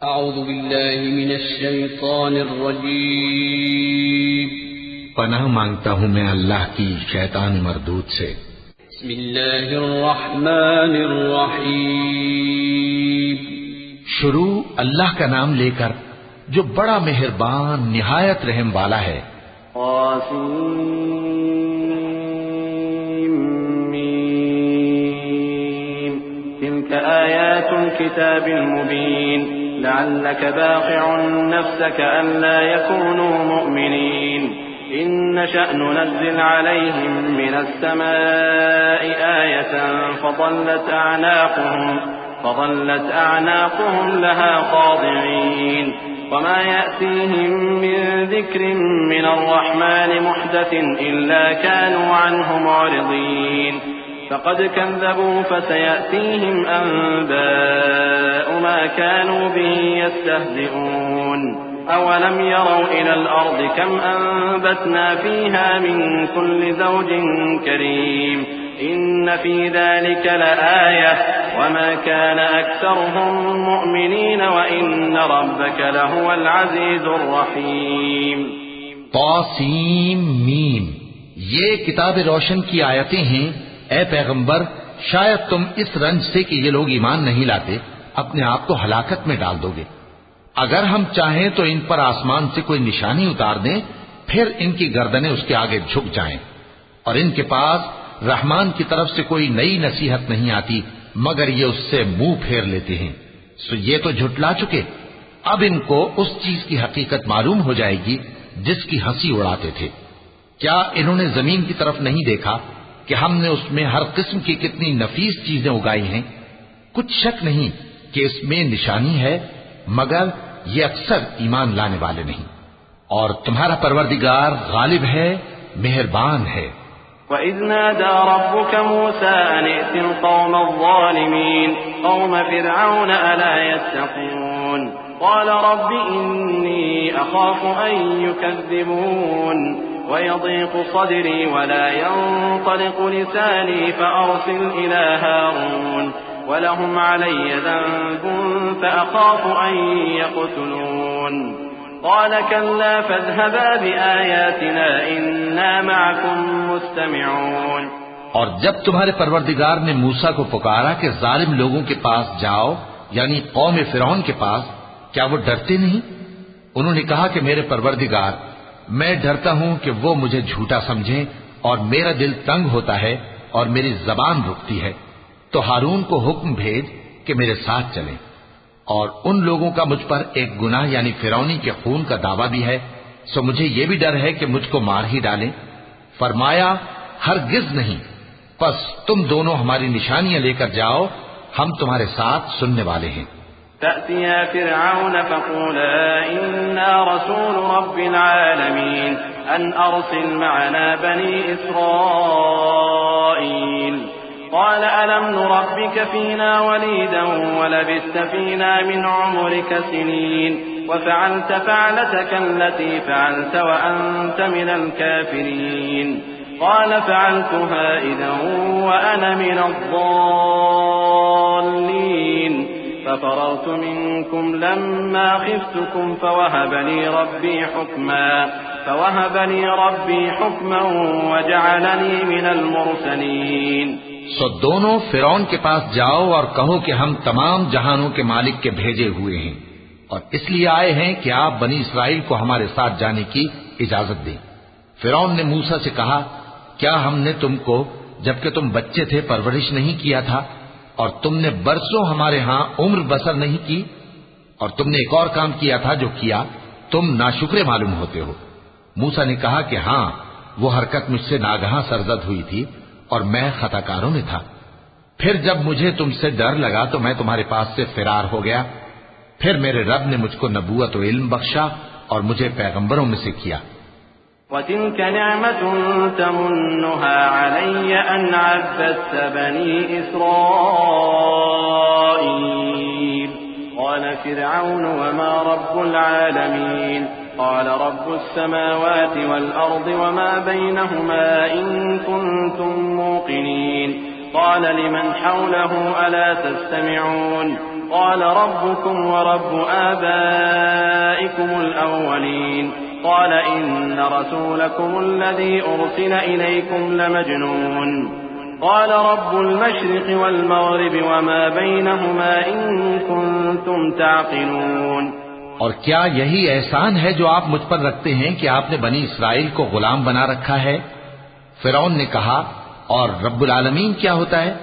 अऊज़ु बिल्लाहि मिनश शैतानिर रजीम। पनाह मांगता हूँ मैं अल्लाह की शैतान मरदूद से। बिस्मिल्लाहिर रहमानिर रहीम। शुरू अल्लाह का नाम लेकर जो बड़ा मेहरबान निहायत रहम वाला है। तिल्क आयातुल किताबिल मुबीन लअल्लक बाक़िउन नफ्सक अल्ला यकूनू मुअमिनीन इन नशअ नुनज़्ज़िल अलैहिम मिनस समाई आयतन फज़ल्लत अअनाक़ुहुम लहा ख़ादिईन वमा यअतीहिम मिन ज़िक्रिन मिनर रहमानि मुहदसिन इल्ला कानू अन्हु मुअरिज़ीन फ़क़द कज़्ज़बू फसयअतीहिम अन्बाअु मा कानू बिही यस्तहज़िऊन अवलम यरौ इलल अर्दि कम अन्बतना फ़ीहा मिन कुल्लि ज़ौजिन करीम इन्न फ़ी ज़ालिक लआयह वमा कान अक्सरुहुम मुअमिनीन व इन्न रब्बक लहुवल अज़ीज़ुर रहीम। तौसीम मीम, ये किताब रोशन की आयतें हैं। ए पैगंबर, शायद तुम इस रंज से कि ये लोग ईमान नहीं लाते अपने आप को हलाकत में डाल दोगे। अगर हम चाहें तो इन पर आसमान से कोई निशानी उतार दें, फिर इनकी गर्दनें उसके आगे झुक जाएं, और इनके पास रहमान की तरफ से कोई नई नसीहत नहीं आती मगर ये उससे मुंह फेर लेते हैं। सो ये तो झुटला चुके, अब इनको उस चीज की हकीकत मालूम हो जाएगी जिसकी हंसी उड़ाते थे। क्या इन्होंने जमीन की तरफ नहीं देखा कि हमने उसमें हर किस्म की कितनी नफीस चीजें उगाई हैं? कुछ शक नहीं कि इसमें निशानी है, मगर ये अक्सर ईमान लाने वाले नहीं। और तुम्हारा परवरदिगार गालिब है, मेहरबान है। वइज़ नादा रब्बुक मूसा अन इतिल क़ौमज़ ज़ालिमीन क़ौम फ़िरऔन अला यत्तक़ून क़ाल रब्बि इन्नी अख़ाफ़ु अन युकज़्ज़िबून वयज़ीक़ु सदरी वला यंतलिक़ु लिसानी फ़अरसिल इला हारून वलहुम अलय्य ज़न्बुन फ़अख़ाफ़ु अन यक़्तुलून क़ाल कल्ला फ़ाज़हबा बिआयातिना इन्ना मअकुम मुस्तमिऊन। और जब तुम्हारे परवरदिगार ने मूसा को पुकारा कि जालिम लोगों के पास जाओ, यानी कौम फिरौन के पास, क्या वो डरते नहीं? उन्होंने कहा कि मेरे परवरदिगार, मैं डरता हूं कि वो मुझे झूठा समझें और मेरा दिल तंग होता है और मेरी जबान रुकती है। तो हारून को हुक्म भेज कि मेरे साथ चलें। और उन लोगों का मुझ पर एक गुनाह यानी फिरौनी के खून का दावा भी है, सो मुझे ये भी डर है कि मुझको मार ही डालें। फरमाया, हरगिज नहीं, बस तुम दोनों हमारी निशानियां लेकर जाओ, हम तुम्हारे साथ सुनने वाले हैं। तअतिया फ़िरऔन फ़क़ूला इन्ना रसूलु रब्बिल आलमीन अन अरसिल मअना बनी इस्राईल क़ाल अलम नुरब्बिक फ़ीना वलीदन वलबिस्त फ़ीना मिन उम्रिक सिनीन वफ़अलत फ़अलतक अल्लती फ़अलत वअन्त मिनल काफ़िरीन क़ाल फ़अलतुहा इज़न वअना मिनज़्ज़ाल्लीन फ़फ़ररतु मिनकुम लम्मा ख़िफ़्तुकुम फ़वहब ली रब्बी हुक्मा वजअलनी मिनल मुरसलीन। सो दोनों फिरौन के पास जाओ और कहो कि हम तमाम जहानों के मालिक के भेजे हुए हैं और इसलिए आए हैं कि आप बनी इसराइल को हमारे साथ जाने की इजाजत दें। फिरौन ने मूसा से कहा, क्या हमने तुमको जबकि तुम बच्चे थे परवरिश नहीं किया था और तुमने बरसों हमारे यहां उम्र बसर नहीं की? और तुमने एक और काम किया था जो किया तुम नाशुक्रे मालूम होते हो। मूसा ने कहा कि हां, वो हरकत मुझसे नागहां सरजद हुई थी और मैं खताकारों में था। फिर जब मुझे तुमसे डर लगा तो मैं तुम्हारे पास से फिरार हो गया। फिर मेरे रब ने मुझको नबूवत व इल्म बख्शा और मुझे पैगंबरों में से किया। वतिल्क निअमतुन तमुन्नुहा अलय्य अन अब्बदत बनी इस्राईल क़ाल फ़िरऔन वमा रब्बुल आलमीन क़ाल रब्बुस समावाति वल अर्दि वमा बैनहुमा इन कुन्तुम मूक़िनीन क़ाल लिमन हौलहु अला तस्तमिऊन قال ربكم ورب آبائكم الأولين قال إن رسولكم الذي أرسل إليكم لمجنون قال رب المشرق والمغرب وما بينهما إن كنتم تعقلون। और क्या यही एहसान है जो आप मुझ पर रखते हैं कि आपने बनी इस्राइल को गुलाम बना रखा है? फिरौन ने कहा, और रब्बुल आलमीन क्या होता है?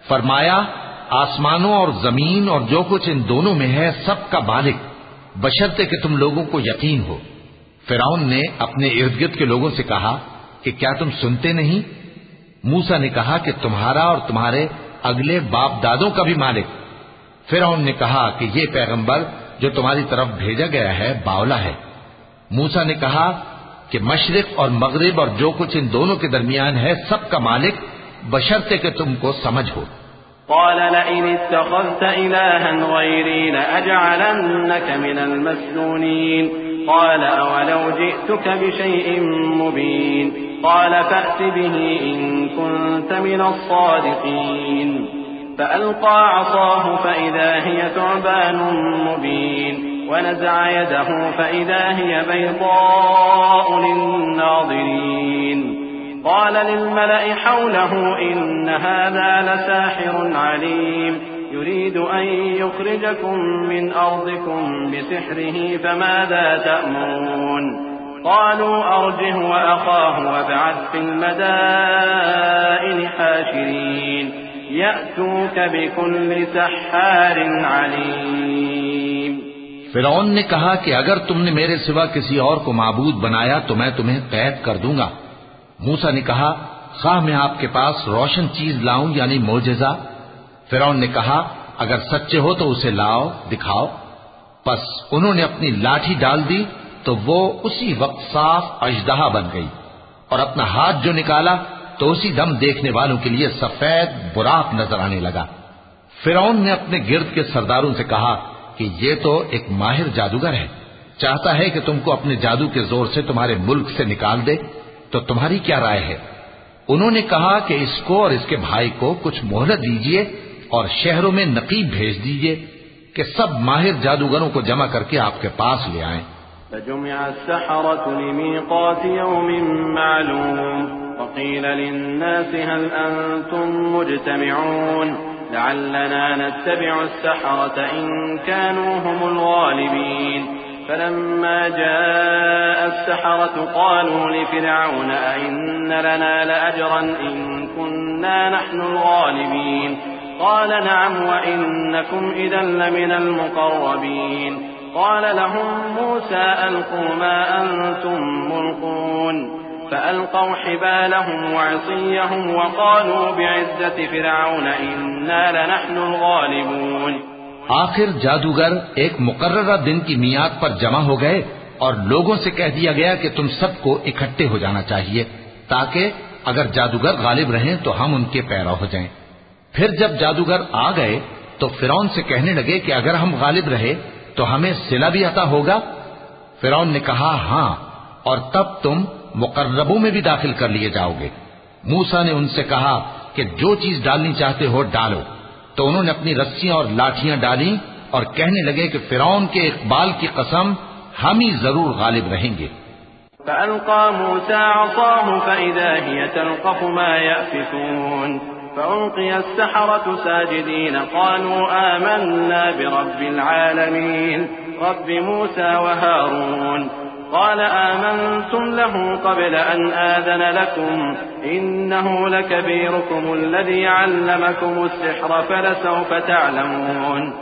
फरमाया, आसमानों और जमीन और जो कुछ इन दोनों में है सबका मालिक, बशर्ते कि तुम लोगों को यकीन हो। फिरौन ने अपने इर्द गिर्द के लोगों से कहा कि क्या तुम सुनते नहीं? मूसा ने कहा कि तुम्हारा और तुम्हारे अगले बाप दादों का भी मालिक। फिरौन ने कहा कि ये पैगंबर जो तुम्हारी तरफ भेजा गया है बावला है। मूसा ने कहा कि मशरिक और मगरिब और जो कुछ इन दोनों के दरमियान है सबका मालिक, बशर्ते कि तुमको समझ हो। قال لئن اتخذت إلها غيري لأجعلنك من المسجونين قال أولو جئتك بشيء مبين قال فأت به إن كنت من الصادقين فألقى عصاه فإذا هي ثعبان مبين ونزع يده فإذا هي بيضاء للناظرين قال للملأ حوله إن هذا لساحر عليم يريد أن يخرجكم من أرضكم بسحره فماذا تأمرون قالوا أرجه وأخاه وابعث في المدائن حاشرين يأتوك بكل سحار عليم। फिरौन ने कहा कि अगर तुमने मेरे सिवा किसी और को माबूद बनाया तो मैं तुम्हें कैद कर दूंगा। मूसा ने कहा, खाह मैं आपके पास रोशन चीज लाऊं यानी मोजेजा? फिरौन ने कहा, अगर सच्चे हो तो उसे लाओ, दिखाओ। बस उन्होंने अपनी लाठी डाल दी तो वो उसी वक्त साफ अजदहा बन गई, और अपना हाथ जो निकाला तो उसी दम देखने वालों के लिए सफेद बुराक नजर आने लगा। फिरौन ने अपने गिर्द के सरदारों से कहा कि ये तो एक माहिर जादूगर है, चाहता है कि तुमको अपने जादू के जोर से तुम्हारे मुल्क से निकाल दे, तो तुम्हारी क्या राय है? उन्होंने कहा कि इसको और इसके भाई को कुछ मोहलत दीजिए और शहरों में नकीब भेज दीजिए कि सब माहिर जादूगरों को जमा करके आपके पास ले आएं। فجمع السحرة لميقات يوم معلوم وقيل للناس هل أنتم مجتمعون لعلنا نتبع السحرة إن كانوا هم الغالبين فلما جاء السحرة قالوا لفرعون أئن لنا لأجرا إن كنا نحن الغالبين قال نعم وإنكم إذا لمن المقربين قال لهم موسى ألقوا ما أنتم ملقون فألقوا حبالهم وعصيهم وقالوا بعزة فرعون إنا لنحن الغالبون। आखिर जादूगर एक मुकर्ररा दिन की मियाद पर जमा हो गए और लोगों से कह दिया गया कि तुम सबको इकट्ठे हो जाना चाहिए ताकि अगर जादूगर गालिब रहें तो हम उनके पैरा हो जाएं। फिर जब जादूगर आ गए तो फिरौन से कहने लगे कि अगर हम गालिब रहे तो हमें सिला भी अता होगा? फिरौन ने कहा, हां, और तब तुम मुकर्रबों में भी दाखिल कर लिए जाओगे। मूसा ने उनसे कहा कि जो चीज डालनी चाहते हो डालो। तो उन्होंने अपनी रस्सियां और लाठियां डाली और कहने लगे कि फिरौन के इकबाल की कसम, हम ही जरूर गालिब रहेंगे। فألقى موسى عصاه فإذا هي تلقف ما يأفكون فألقي السحرة ساجدين قالوا آمنا برب العالمين رب موسى وهارون قال آمنتم له قبل أن آذن لكم إنه لكبيركم الذي علمكم السحر فلسوف تعلمون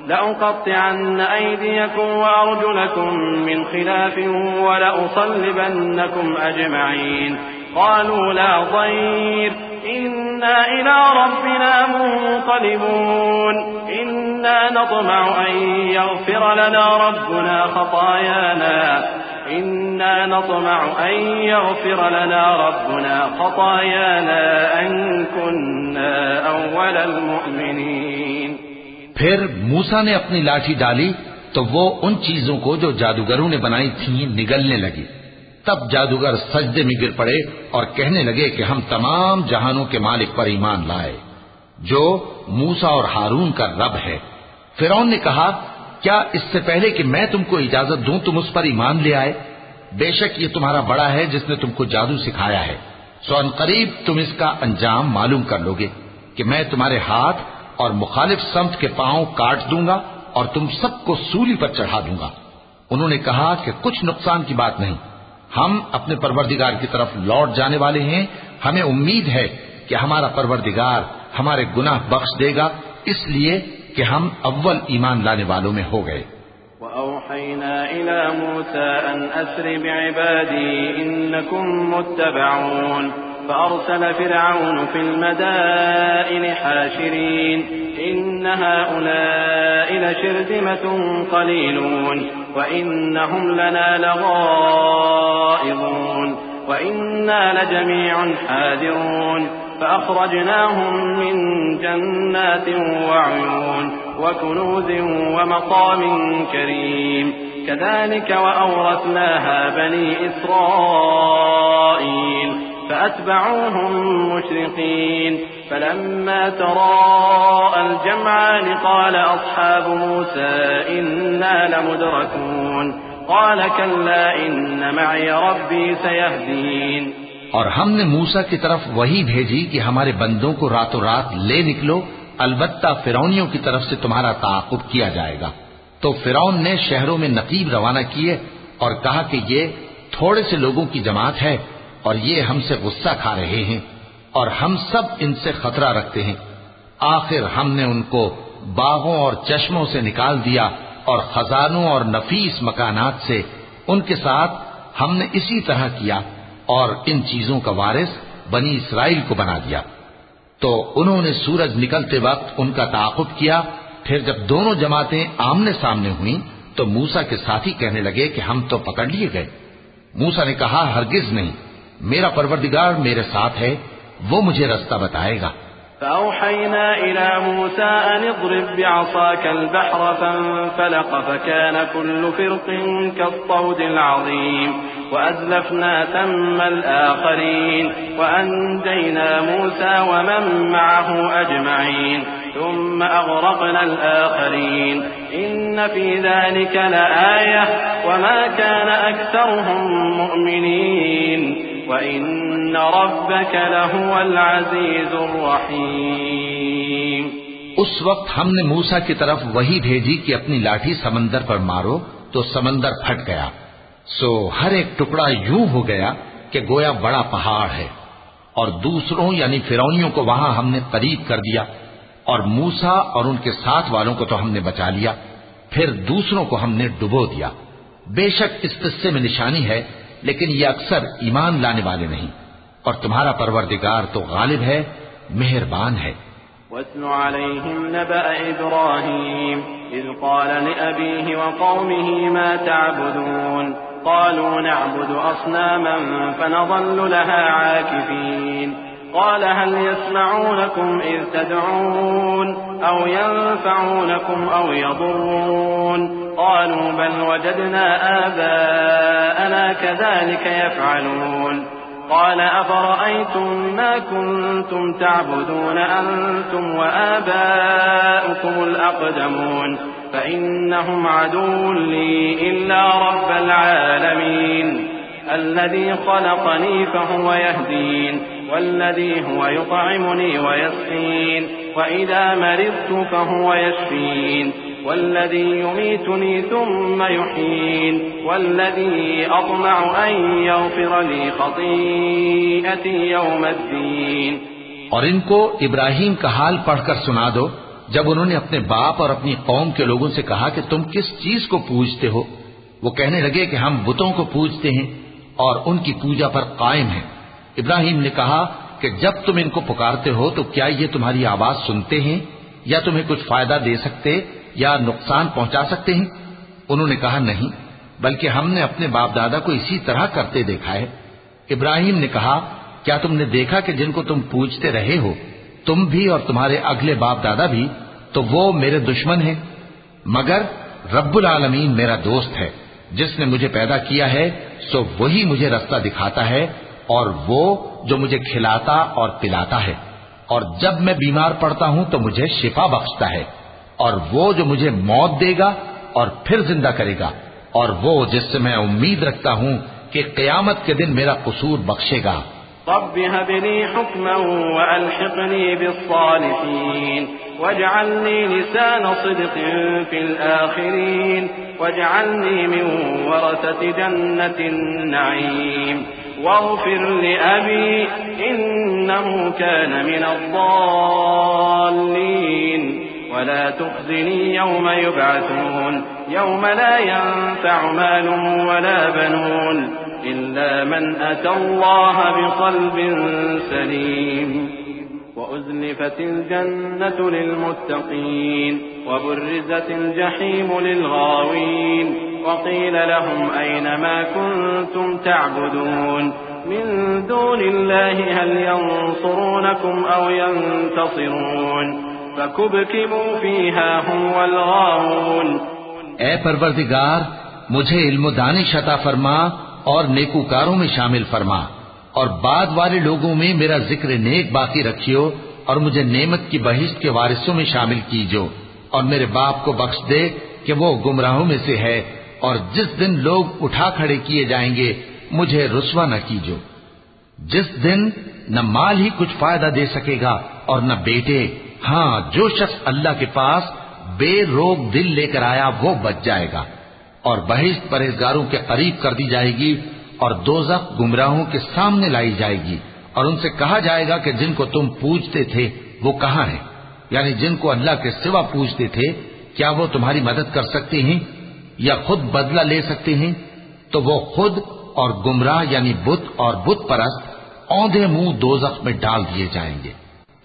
لأقطعن أيديكم وأرجلكم من خلاف ولأصلبنكم أجمعين قالوا لا ضير إنا إلى ربنا منقلبون إنا نطمع أن يغفر لنا ربنا خطايانا أن كنا أول المؤمنين। फिर मूसा ने अपनी लाठी डाली तो वो उन चीजों को जो जादूगरों ने बनाई थीं निगलने लगी। तब जादूगर सजदे में गिर पड़े और कहने लगे कि हम तमाम जहानों के मालिक पर ईमान लाए, जो मूसा और हारून का रब है। फिरौन ने कहा, क्या इससे पहले कि मैं तुमको इजाजत दूं तुम उस पर ईमान ले आए? बेशक ये तुम्हारा बड़ा है जिसने तुमको जादू सिखाया है। सो अनकरीब तुम इसका अंजाम मालूम कर लोगे कि मैं तुम्हारे हाथ और मुखालिफ समत के पांव काट दूंगा और तुम सबको सूली पर चढ़ा दूंगा। उन्होंने कहा कि कुछ नुकसान की बात नहीं, हम अपने परवरदिगार की तरफ लौट जाने वाले हैं। हमें उम्मीद है कि हमारा परवरदिगार हमारे गुनाह बख्श देगा, इसलिए कि हम अव्वल ईमान लाने वालों में हो गए। वअौहैना इला मूसा अन अस्रि बिइबादी इन्नकुम मुत्तबऊन फअरसल फिरऔन फिल मदाइनि हाशिरीन इन्न हाउलाइ लशिरदिमतुन कलीलून वइन्नहुम लना लगाइज़ून वइन्ना लजमीउन हादिरून فأخرجناهم من جنات وعيون وكنوز ومقام كريم كذلك وأورثناها بني إسرائيل فأتبعوهم مشرقين فلما تراءى الجمعان قال أصحاب موسى إنا لمدركون قال كلا إن معي ربي سيهدين। और हमने मूसा की तरफ वही भेजी कि हमारे बंदों को रातों रात ले निकलो, अलबत्ता फिरौनियों की तरफ से तुम्हारा ताक़ुब किया जाएगा। तो फिरौन ने शहरों में नकीब रवाना किए और कहा कि ये थोड़े से लोगों की जमात है और ये हमसे गुस्सा खा रहे हैं और हम सब इनसे खतरा रखते हैं। आखिर हमने उनको बागों और चश्मों से निकाल दिया और खजानों और नफीस मकानात से उनके साथ हमने इसी तरह किया और इन चीजों का वारिस बनी इसराइल को बना दिया। तो उन्होंने सूरज निकलते वक्त उनका ताक़ुब किया। फिर जब दोनों जमातें आमने सामने हुई तो मूसा के साथी कहने लगे कि हम तो पकड़ लिए गए। मूसा ने कहा, हरगिज नहीं, मेरा परवरदिगार मेरे साथ है, वो मुझे रास्ता बताएगा। فأوحينا إلى موسى أن اضرب بعصاك البحر فانفلق فكان كل فرق كالطود العظيم وأزلفنا ثم الآخرين وأنجينا موسى ومن معه أجمعين ثم أغرقنا الآخرين إن في ذلك لآية وما كان أكثرهم مؤمنين وإن ربك لهو العزيز الرحيم। उस वक्त हमने मूसा की तरफ वही भेजी कि अपनी लाठी समंदर पर मारो, तो समंदर फट गया। सो हर एक टुकड़ा यूं हो गया कि गोया बड़ा पहाड़ है। और दूसरों यानी फिरौनियों को वहां हमने करीब कर दिया और मूसा और उनके साथ वालों को तो हमने बचा लिया, फिर दूसरों को हमने डुबो दिया। बेशक इस किस्से में निशानी है, लेकिन ये अक्सर ईमान लाने वाले नहीं, और तुम्हारा परवरदिगार तो गालिब है, मेहरबान है। واتل عليهم نبأ إبراهيم إذ قال لأبيه وقومه ما تعبدون قالوا نعبد أصناما فنظل لها عاكفين قال هل يسمعونكم إذ تدعون أو ينفعونكم أو يضرون قالوا بل وجدنا آباءنا كذلك يفعلون قال أفرأيتم ما كنتم تعبدون أنتم وآباؤكم الأقدمون فإنهم عدو لي إلا رب العالمين الذي خلقني فهو يهدين والذي هو يطعمني ويسقين وإذا مرضت فهو يشفين والذي يميتني ثم يحيين والذي أطمع أن يغفر لي خطيئتي يوم الدين। और इनको इब्राहिम का हाल पढ़कर सुना दो जब उन्होंने अपने बाप और अपनी कौम के लोगों से कहा कि तुम किस चीज को पूजते हो। वो कहने लगे कि हम बुतों को पूजते हैं और उनकी पूजा पर कायम हैं। इब्राहिम ने कहा कि जब तुम इनको पुकारते हो तो क्या ये तुम्हारी आवाज सुनते हैं या तुम्हें कुछ फायदा दे सकते या नुकसान पहुंचा सकते हैं? उन्होंने कहा, नहीं, बल्कि हमने अपने बाप दादा को इसी तरह करते देखा है। इब्राहिम ने कहा, क्या तुमने देखा कि जिनको तुम पूजते रहे हो, तुम भी और तुम्हारे अगले बाप दादा भी, तो वो मेरे दुश्मन हैं, मगर रब्बुल आलमीन मेरा दोस्त है। जिसने मुझे पैदा किया है सो वही मुझे रास्ता दिखाता है और वो जो मुझे खिलाता और पिलाता है, और जब मैं बीमार पड़ता हूं तो मुझे शिफा बख्शता है, और वो जो मुझे मौत देगा और फिर जिंदा करेगा, और वो जिससे मैं उम्मीद रखता हूँ कि क़यामत के दिन मेरा कसूर बख्शेगा। रब्बि हबली हुक्मन व अल्हिक़नी बिस्सालिहीन वजअलनी लिसान सिद्क़िन फिल आखिरीन वजअलनी मिन वरसति जन्नतिन नईम वग़फिर लिअबी इन्नहु कान मिनज़ ज़ाल्लीन वला तुख़ज़िनी यौम युबअसून यौम ला यंफ़अु मालुन वला बनून इल्ला मन अतल्लाह बिक़ल्बिन सलीम वउज़्लिफ़तिल जन्नतु लिलमुत्तक़ीन वबुर्रिज़तिल जहीमु लिलग़ावीन वक़ील लहुम ऐन मा कुन्तुम तअबुदून मिन दूनिल्लाहि हल यंसुरूनकुम औ यंतसिरून फकुबकिबू फ़ीहा हुम वल गावून। ऐ परवरदिगार, मुझे इल्म दानिश अता फरमा और नेकूकारों में शामिल फरमा, और बाद वाले लोगों में मेरा जिक्र नेक बाकी रखियो, और मुझे नेमत की बहिश्त के वारिसों में शामिल कीजो, और मेरे बाप को बख्श दे कि वो गुमराहों में से है, और जिस दिन लोग उठा खड़े किए जाएंगे मुझे रुस्वा न कीजो, जिस दिन न माल ही कुछ फायदा दे सकेगा और न बेटे। हाँ, जो शख्स अल्लाह के पास बेरोग दिल लेकर आया वो बच जाएगा, और बहिश्त परहेजगारों के करीब कर दी जाएगी, और दोज़ख गुमराहों के सामने लाई जाएगी, और उनसे कहा जाएगा कि जिनको तुम पूजते थे वो कहाँ हैं, यानी जिनको अल्लाह के सिवा पूजते थे, क्या वो तुम्हारी मदद कर सकते हैं या खुद बदला ले सकते हैं? तो वो खुद और गुमराह यानी बुत और बुत परस्त औंधे मुंह दोज़ख में डाल दिए जाएंगे।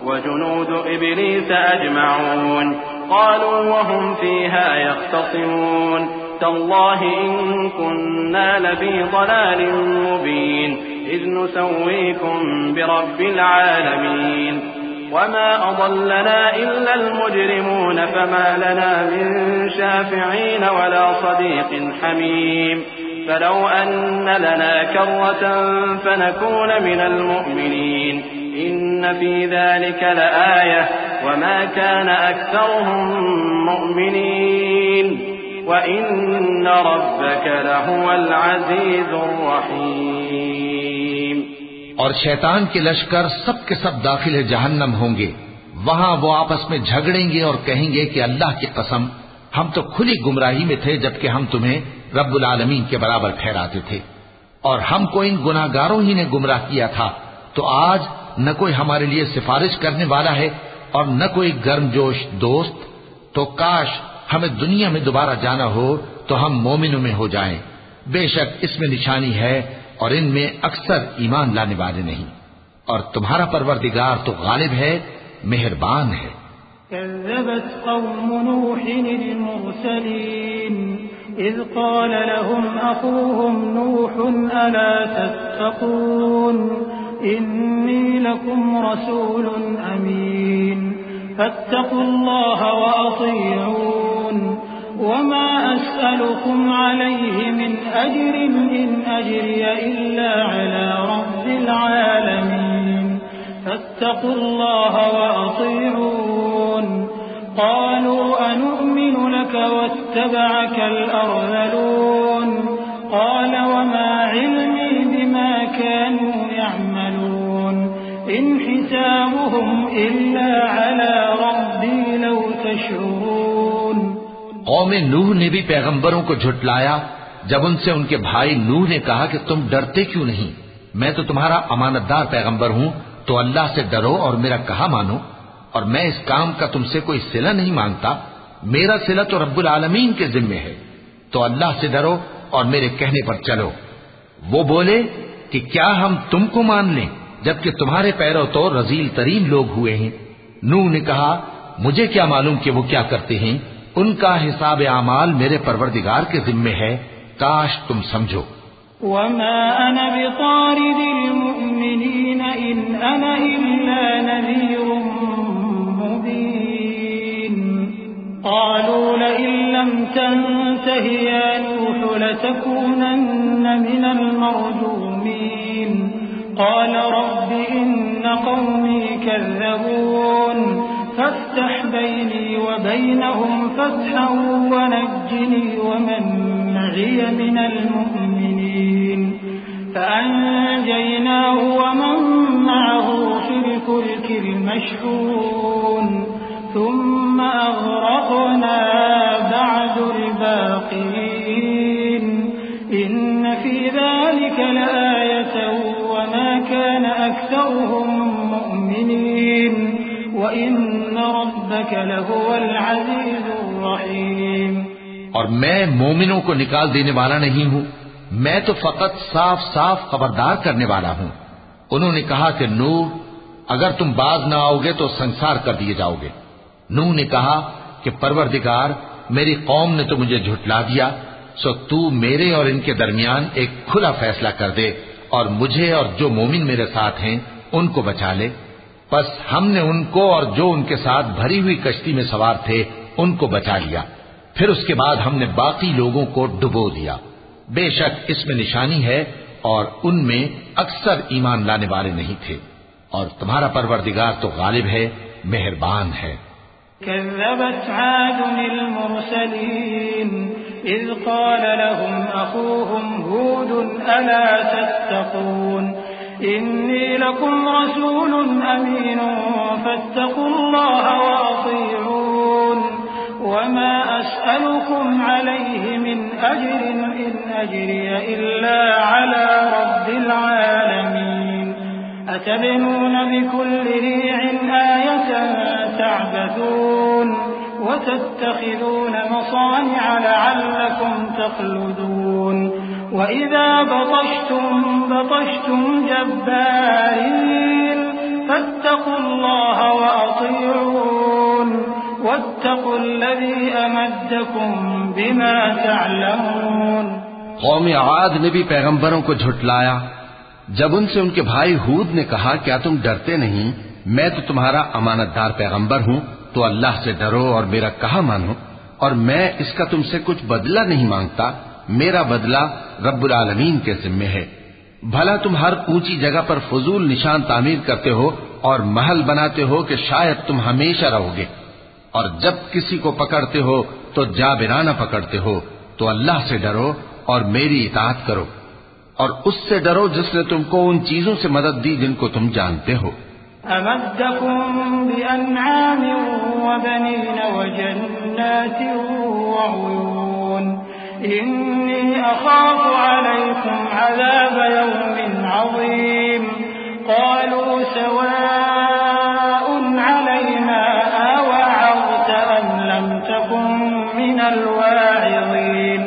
वजुनूद इब्लीस अजमऊन क़ालू वहुम फ़ीहा यख़्तसिमून तल्लाहि इन कुन्ना लफ़ी ज़लालिन मुबीन इज़ नुसव्वीकुम बिरब्बिल आलमीन वमा अज़ल्लना इल्लल मुजरिमून फमा लना मिन शाफ़िईन वला सदीक़िन हमीम फलौ अन्न लना कर्रतन फनकून मिनल मुअ्मिनीन इन्न फ़ी ज़ालिका लआयह वमा कान अक्सरुहुम मुअ्मिनीन व इन्न रब्बका लहुवल अज़ीज़ुर रहीम। और शैतान के लश्कर सब के सब दाखिल जहन्नम होंगे। वहां वो आपस में झगड़ेंगे और कहेंगे कि अल्लाह की कसम, हम तो खुली गुमराही में थे जबकि हम तुम्हें रब्बुल आलमीन के बराबर ठहराते थे, और हमको इन गुनाहगारों ही ने गुमराह किया था। तो आज न कोई हमारे लिए सिफारिश करने वाला है और न कोई गर्मजोश दोस्त। तो काश हमें दुनिया में दोबारा जाना हो तो हम मोमिनों में हो जाएं। बेशक इसमें निशानी है और इनमें अक्सर ईमान लाने वाले नहीं, और तुम्हारा परवरदिगार तो गालिब है, मेहरबान है। कज़्ज़बत क़ौमु नूहिन अल-मुरसलीन इज़ क़ाल लहुम अख़ूहुम नूहुन अला तत्तक़ून इन्नी लकुम रसूलुन अमीन फत्तक़ुल्लाह व अतीऊन वमा अस्अलुकुम अलैहि मिन अज्रिन इन अज्रिय इल्ला अला रब्बिल आलमीन फत्तक़ुल्लाह व अतीऊन क़ालू अनु'मिनु लक वत्तबअकल अर्ज़लून क़ाल वमा इल्मी बिमा कानू यअमलून इन हिसाबुहुम इल्ला अला रब्बी लौ तशऊरून। कौमे नूह ने भी पैगंबरों को झुटलाया जब उनसे उनके भाई नूह ने कहा कि तुम डरते क्यों नहीं, मैं तो तुम्हारा अमानतदार पैगंबर हूं, तो अल्लाह से डरो और मेरा कहा मानो, और मैं इस काम का तुमसे कोई सिला नहीं मांगता, मेरा सिला तो रब्बुल आलमीन के जिम्मे है, तो अल्लाह से डरो और मेरे कहने पर चलो। वो बोले कि क्या हम तुमको मान लें जबकि तुम्हारे पैरों तो रजील तरीन लोग हुए हैं। नूह ने कहा, मुझे क्या मालूम कि वो क्या करते हैं, उनका हिसाब आमाल मेरे परवरदिगार के जिम्मे है, काश तुम समझो। वमा अना बितारिदिल मुअ्मिनीन इन अना इल्ला नज़ीरुम मुबीन क़ालू लइन लम तंतहि या नूह लतकूनन्न मिनल मरजूमीन क़ाल रब्बि इन्न क़ौमी कज़्ज़बून فافتح بيني وبينهم فتحا ونجني ومن معي من المؤمنين فأنجيناه ومن معه في الفلك المشحون ثم أغرقنا بعد الباقين إن في ذلك لآية وما كان أكثرهم مؤمنين وإن ربك لهو العزيز الرحيم। और मैं मोमिनों को निकाल देने वाला नहीं हूँ, मैं तो फकत साफ साफ खबरदार करने वाला हूँ। उन्होंने कहा कि नूह, अगर तुम बाज न आओगे तो संसार कर दिए जाओगे। नूह ने कहा कि परवरदिगार, मेरी कौम ने तो मुझे झुठला दिया, सो तू मेरे और इनके दरमियान एक खुला फैसला कर दे और मुझे और जो मोमिन मेरे साथ हैं उनको बचा ले। बस हमने उनको और जो उनके साथ भरी हुई कश्ती में सवार थे उनको बचा लिया। फिर उसके बाद हमने बाकी लोगों को डुबो दिया। बेशक इसमें निशानी है और उनमें अक्सर ईमान लाने वाले नहीं थे, और तुम्हारा परवरदिगार तो गालिब है, मेहरबान है। كذبت عاد المرسلين إذ قال لهم أخوهم هود ألا تتقون إني لكم رسول أمين فاتقوا الله وأطيعون وما أسألكم عليه من أجر إن أجري إلا على رب العالمين أتبنون بكل ريع آية تعبثون وتتخذون مصانع لعلكم تخلدون وإذا بطشتم جبارين فاتقوا الله وأطيعون واتقوا الذي أمدكم بما تعلمون। कौम आद ने भी पैगंबरों को झुठलाया जब उनसे उनके भाई हूद ने कहा, क्या तुम डरते नहीं, मैं तो तुम्हारा अमानतदार पैगंबर हूँ, तो अल्लाह से डरो और मेरा कहा मानो, और मैं इसका तुमसे कुछ बदला नहीं मांगता, मेरा बदला रब्बुल आलमीन के जिम्मे है। भला तुम हर ऊंची जगह पर फजूल निशान तामीर करते हो और महल बनाते हो कि शायद तुम हमेशा रहोगे, और जब किसी को पकड़ते हो तो जाबिराना पकड़ते हो, तो अल्लाह से डरो और मेरी इताअत करो, और उससे डरो जिसने तुमको उन चीजों से मदद दी जिनको तुम जानते हो। अमद्दकुम बिअनआम वबनीन वजन्नात वउयून इन्नी अखाफु अलैकुम अज़ाब यौमिन अज़ीम क़ालू सवाउन अलैना अवअज़त अम लम तकुन मिनल वाइज़ीन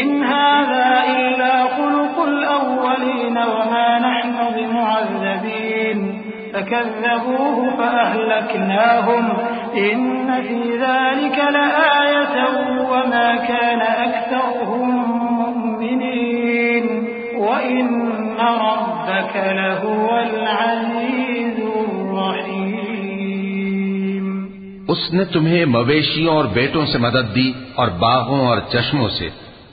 इन हाज़ा इल्ला खुलुकुल अव्वलीन वमा नहनु बिमुअज़्ज़बीन فكذبوه فأهلكناهم إن في ذلك لآية وما كان أكثرهم مؤمنين وإن ربك لهو العزيز الرحيم। उसने तुम्हें मवेशियों और बेटों से मदद दी और बागों और चश्मों से।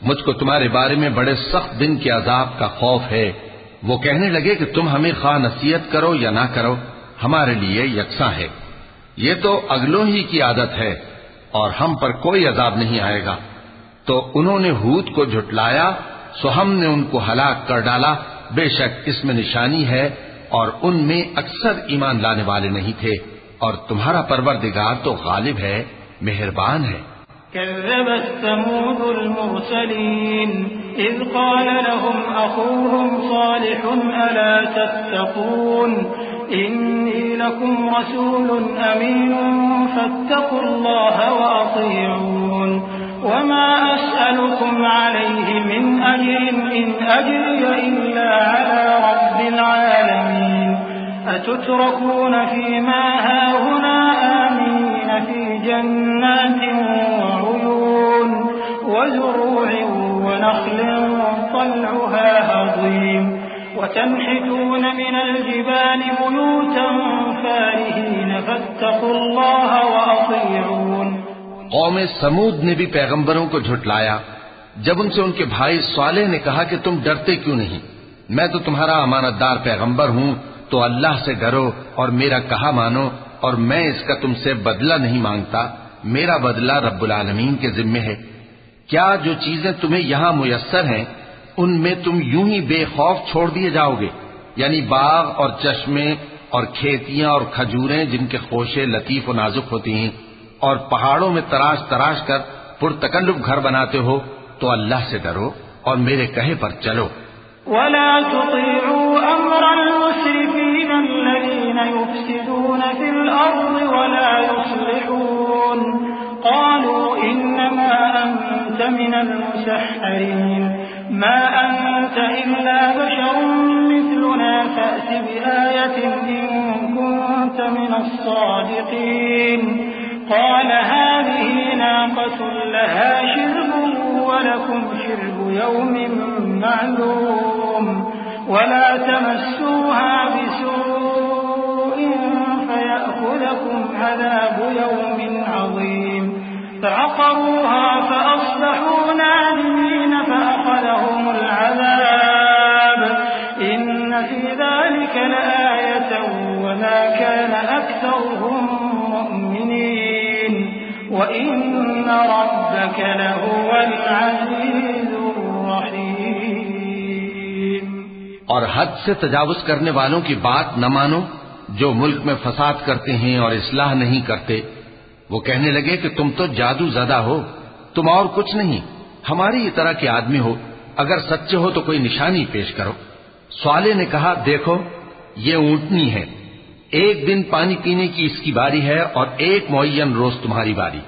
मुझको तुम्हारे बारे में बड़े सख्त दिन के अजाब का खौफ है। वो कहने लगे कि तुम हमें खा नसीहत करो या ना करो, हमारे लिए यकसा है। ये तो अगलों ही की आदत है और हम पर कोई अजाब नहीं आएगा। तो उन्होंने हूद को झुठलाया, सो हमने उनको हलाक कर डाला। बेशक इसमें निशानी है और उनमें अक्सर ईमान लाने वाले नहीं थे, और तुम्हारा परवरदिगार तो गालिब है, मेहरबान है। كذبت ثمود المرسلين إذ قال لهم أخوهم صالح ألا تتقون إني لكم رسول أمين فاتقوا الله وأطيعون وما أسألكم عليه من أجر إن أجري إلا على رب العالمين أتتركون فيما هاهنا آمنين في جنات وعيون وزروع ونخل طلعها هضيم وتنحتون من الجبال بيوتا فارهين فاتقوا الله وأطيعون। कौम समूद ने भी पैगंबरों को झुठलाया जब उनसे उनके भाई सालेह ने कहा कि तुम डरते क्यों नहीं, मैं तो तुम्हारा अमानतदार पैगंबर हूँ, तो अल्लाह से डरो और मेरा कहा मानो, और मैं इसका तुमसे बदला नहीं मांगता, मेरा बदला रब्बुल आलमीन के जिम्मे है। क्या जो चीजें तुम्हें यहां मुयस्सर हैं उनमें तुम यूं ही बेखौफ छोड़ दिए जाओगे? यानी बाग और चश्मे और खेतियां और खजूरें जिनके खोशे लतीफ और नाजुक होती हैं, और पहाड़ों में तराश तराश कर पुरतकल्लुफ घर बनाते हो, तो अल्लाह से डरो और मेरे कहे पर चलो। वला तुतीउ अम्रल मुस्रिफीन अल्लज़ीना युफ्सिदून फिल अर्ज़ि वला युस्लिहून क़ालू इन्नमा अंत मिनल मुसहहरीन मा अंत इल्ला बशरुन मिस्लुना फ़अति बिआयतिन इन कुन्त मिनस सादिक़ीन क़ाल हाज़िही नाक़तुन लहा शिर्बुन वलकुम शिर्बु यौमिन मालूम वला तमस्सूहा बिसूइन फयअख़ुज़कुम अज़ाबु यौमिन अज़ीम फअक़रूहा फअस्बहू नादिमीन फअख़ज़हुमुल अज़ाब इन्न फ़ी ज़ालिक लआयतन वमा कान अक्सरुहुम मुअ्मिनीन वइन्न रब्बक लहुवल अज़ीज़ुर रहीम। और हद से तजावुज करने वालों की बात न मानो, जो मुल्क में फसाद करते हैं और इस्लाह नहीं करते। वो कहने लगे कि तुम तो जादू ज़दा हो, तुम और कुछ नहीं, हमारी ही तरह के आदमी हो, अगर सच्चे हो तो कोई निशानी पेश करो। स्वाले ने कहा, देखो ये ऊंटनी है, एक दिन पानी पीने की इसकी बारी है और एक मुअय्यन रोज तुम्हारी बारी,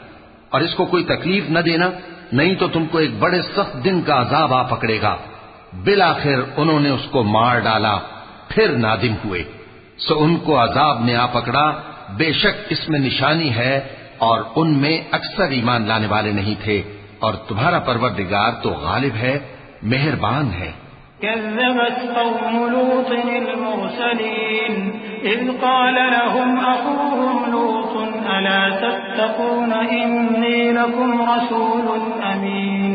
और इसको कोई तकलीफ न देना, नहीं तो तुमको एक बड़े सख्त दिन का अजाब आ पकड़ेगा। बिलाखिर उन्होंने उसको मार डाला, फिर नादिम हुए, सो उनको अजाब ने आ पकड़ा। बेशक इसमें निशानी है और उनमें अक्सर ईमान लाने वाले नहीं थे, और तुम्हारा परवरदिगार तो गालिब है, मेहरबान है। कज़्ज़बत क़ौमु लूतिन अल-मुरसलीन इज़ क़ाल लहुम अख़ूहुम लूतुन अला तत्तक़ून इन्नी लकुम रसूलुन अमीन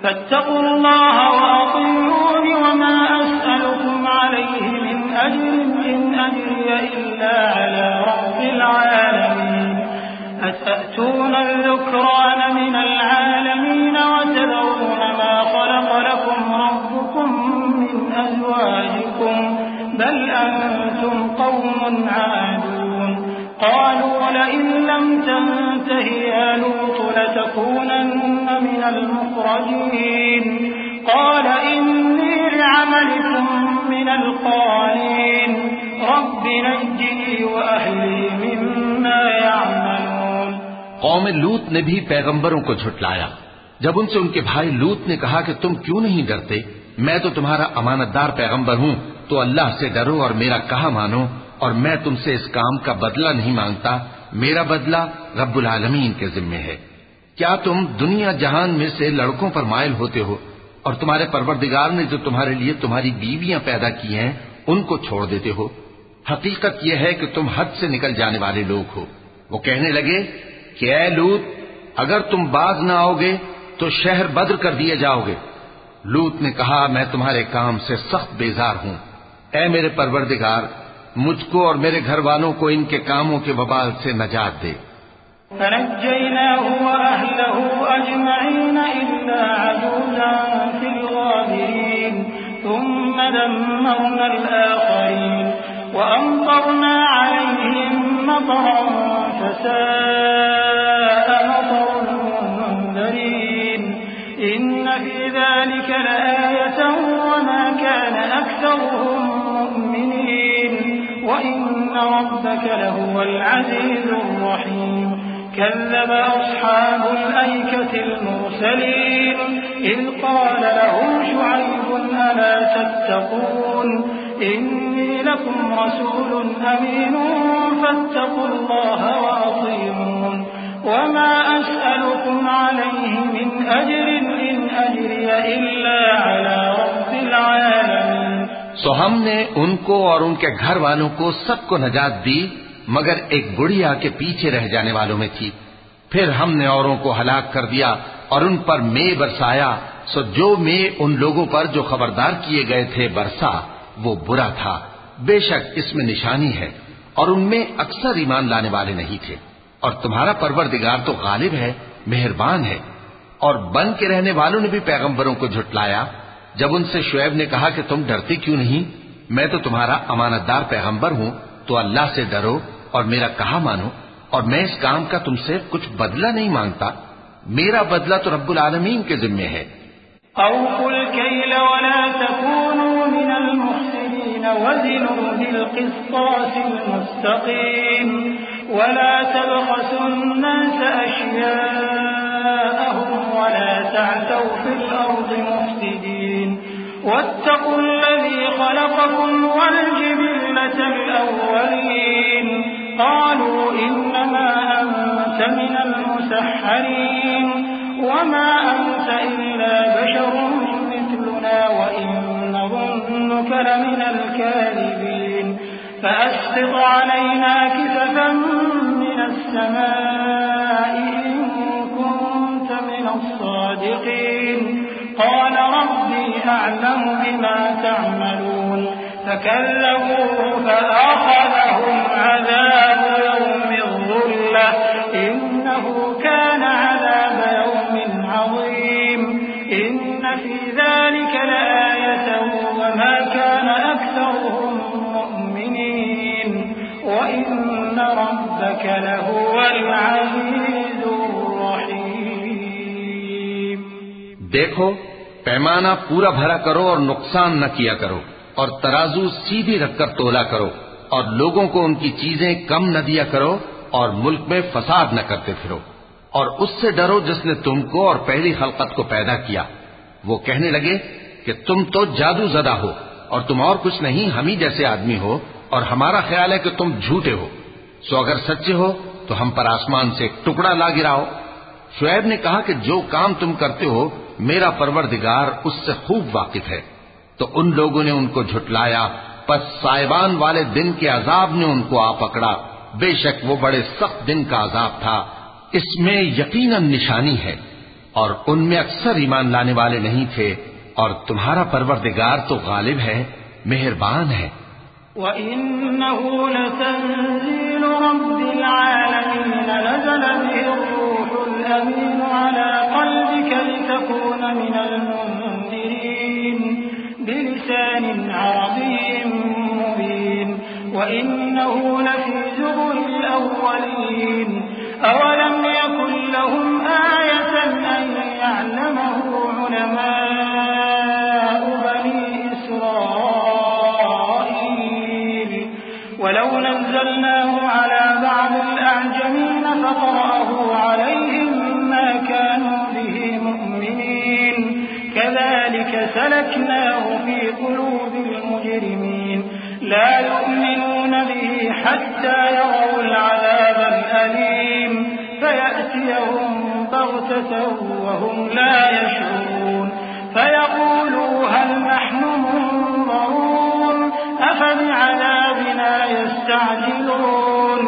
फत्तक़ुल्लाह वअतीऊन वमा अस्अलुकुम अलैहि मिन अज्रिन इन अज्रिय इल्ला अला रब्बिल आलमीन अतअतून अज़्ज़ुक्रान मिनल आलमीन वतदऊन मा ख़लक़ लकुम रब्बुकुम मिन अज़वाजिकुम बल अंतुम क़ौमुन आदून क़ालू लइन लम तंतहि या लूत लतकूनन्न मिनल मुख़रजीन क़ाल इन्नी लिअमलिकुम मिनल क़ालीन रब्बि नज्जिनी व अहली मिम्मा यअमलून। कौम लूत ने भी पैगंबरों को झुटलाया। जब उनसे उनके भाई लूत ने कहा कि तुम क्यों नहीं डरते, मैं तो तुम्हारा अमानतदार पैगंबर हूं, तो अल्लाह से डरो और मेरा कहा मानो, और मैं तुमसे इस काम का बदला नहीं मांगता, मेरा बदला रब्बुल आलमीन के जिम्मे है। क्या तुम दुनिया जहान में से लड़कों पर माइल होते हो, और तुम्हारे परवरदिगार ने जो तुम्हारे लिए तुम्हारी बीवियां पैदा की हैं उनको छोड़ देते हो? हकीकत यह है कि तुम हद से निकल जाने वाले लोग हो। वो कहने लगे कि ऐ लूत, अगर तुम बाज न आओगे तो शहर बद्र कर दिए जाओगे। लूत ने कहा, मैं तुम्हारे काम से सख्त बेजार हूं। ऐ मेरे परवरदिगार, मुझको और मेरे घर वालों को इनके कामों के वबाल से नजात दे। फनज्जयनाहु व अहलहु अजमईन इल्ला अजूज़न फिल गाबिरीन थुम्मा दम्मरना al-आखरीन व अमतरना अलैहिम मतरन फसाअ मतरुल मुंज़रीन इन्न फी ज़ालिका लआयतन वमा कान अक्सरुहुम मुमिनीन वइन्न रब्बका लहुवल अज़ीज़ुर रहीम। كذب أصحاب الأيكة المرسلين إذ قال لهم شعيب ألا تتقون إني لكم رسول أمين فاتقوا الله وأطيعون وما أسألكم عليه من أجر إن أجري إلا على رب العالمين। सो हमने उनको और उनके घर वालों को सबको नजात दी, मगर एक बुढ़िया के पीछे रह जाने वालों में थी। फिर हमने औरों को हलाक कर दिया और उन पर मे बरसाया। सो जो मे उन लोगों पर जो खबरदार किए गए थे बरसा, वो बुरा था। बेशक इसमें निशानी है और उनमें अक्सर ईमान लाने वाले नहीं थे। और तुम्हारा परवरदिगार तो गालिब है, मेहरबान है। और बन के रहने वालों ने भी पैगंबरों को झुटलाया जब उनसे शुएब ने कहा कि तुम डरते क्यों नहीं, मैं तो तुम्हारा अमानतदार पैगंबर हूं, तो अल्लाह से डरो और मेरा कहा मानो, और मैं इस काम का तुमसे कुछ बदला नहीं मांगता, मेरा बदला तो रब्बुल आलमीन के जिम्मे है। औफुल कैल वला तकूनू मिनल मुफ्सिदीन वज़िनू बिल क़िस्तासिल मुस्तक़ीम वला तबख़सुन नास अश्याअहुम वला तअतौ फिल अर्दि मुफ्सिदीन वत्तक़ुल्लज़ी ख़लक़कुम वल जिबिल्लतल अव्वलीन क़ालू इन्नमा अंत मिनल मुसह्हरीन वमा अंत इल्ला बशरुम मिथलुना व इन नज़ुन्नुक लमिनल काज़िबीन फ़अस्क़ित अलैना किसफन मिनस समाइ इन कुन्त मिनस सादिक़ीन क़ाल रब्बी अअलमु बिमा तअमलून फकज़्ज़बूहु फअख़ज़हुम अज़ाबु यौमिज़ ज़ुल्लह इन्नहु कान अज़ाब यौमिन अज़ीम इन्न फ़ी ज़ालिक लआयतन वमा कान अक्सरुहुम मुअ्मिनीन व इन्न रब्बक लहुवल अज़ीज़ुर रहीम। देखो, पैमाना पूरा भरा करो और नुकसान न किया करो, और तराजू सीधी रखकर तोला करो, और लोगों को उनकी चीजें कम न दिया करो, और मुल्क में फसाद न करते फिरो। और उससे डरो जिसने तुमको और पहली खलकत को पैदा किया। वो कहने लगे कि तुम तो जादू ज़दा हो और तुम और कुछ नहीं, हम ही जैसे आदमी हो, और हमारा ख्याल है कि तुम झूठे हो। सो अगर सच्चे हो तो हम पर आसमान से एक टुकड़ा ला गिराओ। शुएब ने कहा कि जो काम तुम करते हो मेरा परवरदिगार उससे खूब वाकिफ है। तो उन लोगों ने उनको झुटलाया, पस साइबान वाले दिन के अजाब ने उनको आ पकड़ा। बेशक वो बड़े सख्त दिन का अजाब था, इसमें यकीनन निशानी है, और उनमें अक्सर ईमान लाने वाले नहीं थे। और तुम्हारा परवरदिगार तो गालिब है, मेहरबान है। वइन्नहु लतंज़ीलु रब्बिल आलमीन नज़ल बिहि रूहुल अमीन अला क़ल्बिक लितकून मिनल मुन्ज़िरीन बिलिसानिन अरबिय्यिन मुबीन वइन्नहु लफ़ी ज़ुबुरिल अव्वलीन अवलम यकुन लहुम आयतन अन यअलमहु उलमाउ बनी इस्राईल वलौ नज़्ज़लनाहु अला बअदिल अअजमीन फ़क़रअहु अलैहिम मा कानू बिहि मुअ्मिनीन कज़ालिक सलक्नाहु फ़ी क़ुलूबिल मुजरिमीन ला यु'मिनून बिहि हत्ता यरौल अज़ाबल अलीम فيأتيهم بغتة وهم لا يشعرون فيقولوا هل نحن منظرون أفبعذابنا يستعجلون।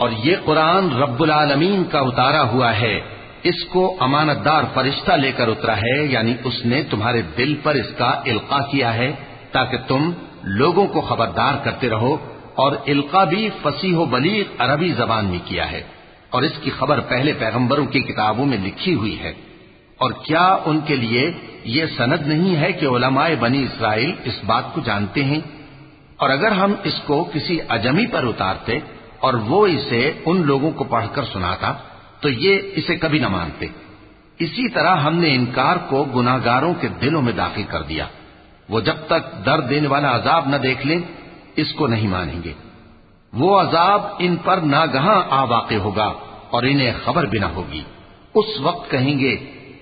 और ये कुरान रब्बुल आलमीन का उतारा हुआ है, इसको अमानतदार फरिश्ता लेकर उतरा है, यानी उसने तुम्हारे दिल पर इसका इल्का किया है ताकि तुम लोगों को खबरदार करते रहो। और इल्का भी फसीह बलीग अरबी जबान में किया है, और इसकी खबर पहले पैगंबरों की किताबों में लिखी हुई है। और क्या उनके लिए ये सनद नहीं है कि उलमाए बनी इसराइल इस बात को जानते हैं? और अगर हम इसको किसी अजमी पर उतारते और वो इसे उन लोगों को पढ़कर सुनाता तो ये इसे कभी न मानते। इसी तरह हमने इनकार को गुनाहगारों के दिलों में दाखिल कर दिया। वो जब तक दर्द देने वाला अजाब न देख लें इसको नहीं मानेंगे। वो अजाब इन पर नागहां आ वाक़े होगा और इन्हें खबर भी न होगी। उस वक्त कहेंगे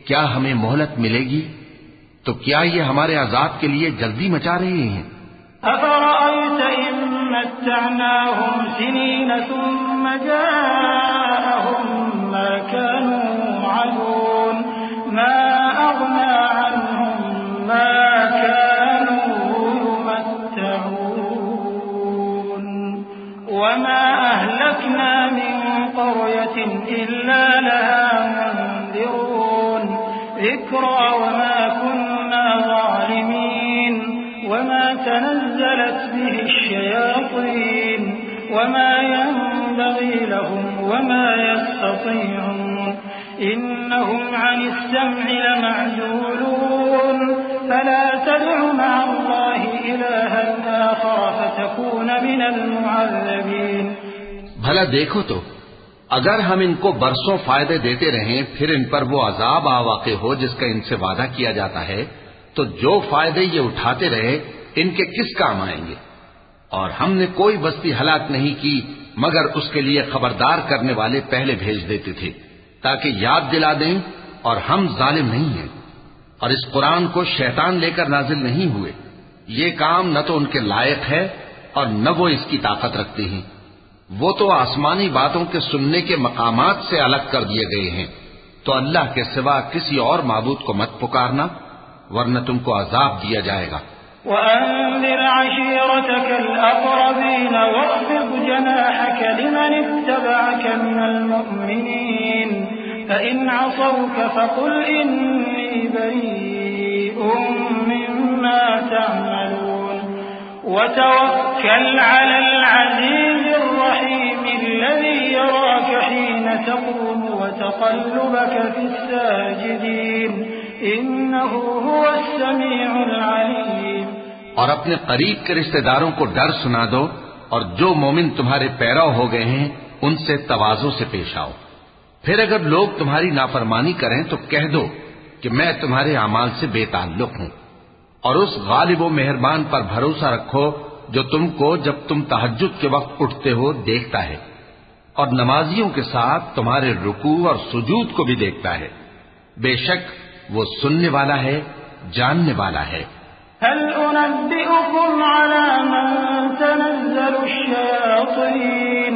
क्या हमें मोहलत मिलेगी? तो क्या ये हमारे अजाब के लिए जल्दी मचा रहे हैं? अफ़रअयत इन मत्तअनाहुम सिनीन सुम्म जाअहुम मा कानू युअदून मा अग़ना अन्हुम मा कानू युमत्तऊन वमा अहलकना मिन क़रयतिन इल्ला लहा मुन्ज़िरून ज़िक्रा वमा कुन्ना ज़ालिमीन वमा तनज़्ज़लत बिहि الشयातीन वमा यंबगी लहुम वमा यस्ततीऊन इन्नहुम अनिस्सम्इ लमअज़ूलून फला तदउ मअल्लाहि इलाहन आखर फतकून मिनल मुअज़्ज़बीन। भला देखो तो अगर हम इनको बरसों फायदे देते रहें फिर इन पर वो अजाब आ वाक़े हो जिसका इनसे वादा किया जाता है, तो जो फायदे ये उठाते रहे इनके किस काम आएंगे। और हमने कोई बस्ती हलाक नहीं की मगर उसके लिए खबरदार करने वाले पहले भेज देते थे ताकि याद दिला दें, और हम जालिम नहीं हैं। और इस कुरान को शैतान लेकर नाजिल नहीं हुए, ये काम न तो उनके लायक है और न वो इसकी ताकत रखते हैं। वो तो आसमानी बातों के सुनने के मकामात से अलग कर दिए गए हैं। तो अल्लाह के सिवा किसी और माबूद को मत पुकारना वरना तुमको अजाब दिया जाएगा। वअन्ज़िर अशीरतकल अक़रबीन वख़्फ़िज़ जनाहक लिमन इत्तबअक मिनल मुअ्मिनीन फ़इन असौक फ़क़ुल इन्नी बरीउम मिम्मा तअमलून वतवक्कल अलल अज़ीज़िर रहीम الذي يراك حين تقوم وتقلبك في الساجدين إنه هو السميع العليم। और अपने करीब के रिश्तेदारों को डर सुना दो और जो मोमिन तुम्हारे पैरव हो गए हैं उनसे तवाज़ो से पेश आओ। फिर अगर लोग तुम्हारी नाफरमानी करें तो कह दो कि मैं तुम्हारे अमाल से बेताल्लुक हूं। और उस गालिब व मेहरबान पर भरोसा रखो जो तुमको जब तुम तहज्जुद के वक्त उठते हो देखता है और नमाजियों के साथ तुम्हारे रुकू और सुजूद को भी देखता है। बेशक वो सुनने वाला है, जानने वाला है। हल उनब्बिउकुम अला मन तनज़्ज़लु अश्शयातीन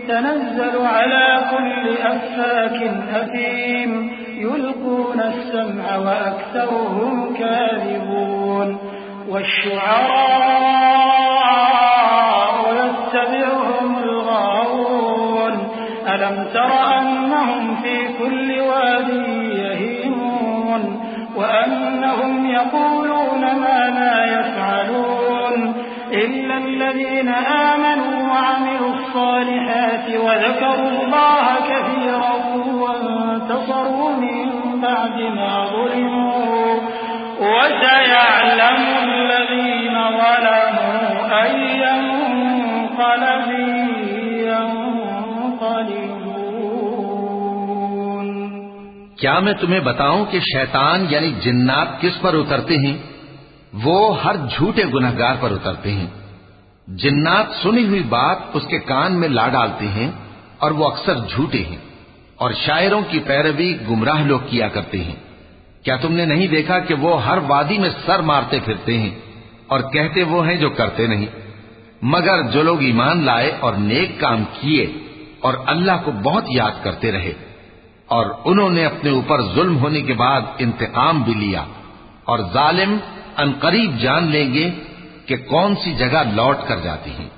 तनज़्ज़लु अला कुल्लि अफ़्फ़ाकिन असीम युल्क़ून अस्समअ व अक्सरुहुम काज़िबून वश्शुअराअ यत्तबिउहुमुल गावून अलम तर अन्नहुम फी कुल्लि वादिन यहीमून वअन्नहुम यक़ूलून मा ला यफ़अलून इल्ला الذين آمنوا وعملوا الصالحات وذكروا الله كثيرا وانتصروا من بعد ما ظلموا وسيعلم الذين ظلموا أي منقلب ينقلبون। क्या मैं तुम्हें बताऊं कि शैतान यानी जिन्नात किस पर उतरते हैं? वो हर झूठे गुनहगार पर उतरते हैं। जिन्नात सुनी हुई बात उसके कान में ला डालते हैं और वो अक्सर झूठे हैं और शायरों की पैरवी गुमराह लोग किया करते हैं। क्या तुमने नहीं देखा कि वो हर वादी में सर मारते फिरते हैं और कहते वो हैं जो करते नहीं। मगर जो लोग ईमान लाए और नेक काम किए और अल्लाह को बहुत याद करते रहे और उन्होंने अपने ऊपर जुल्म होने के बाद इंतकाम भी लिया, और जालिम अनकरीब जान लेंगे कि कौन सी जगह लौट कर जाती हैं।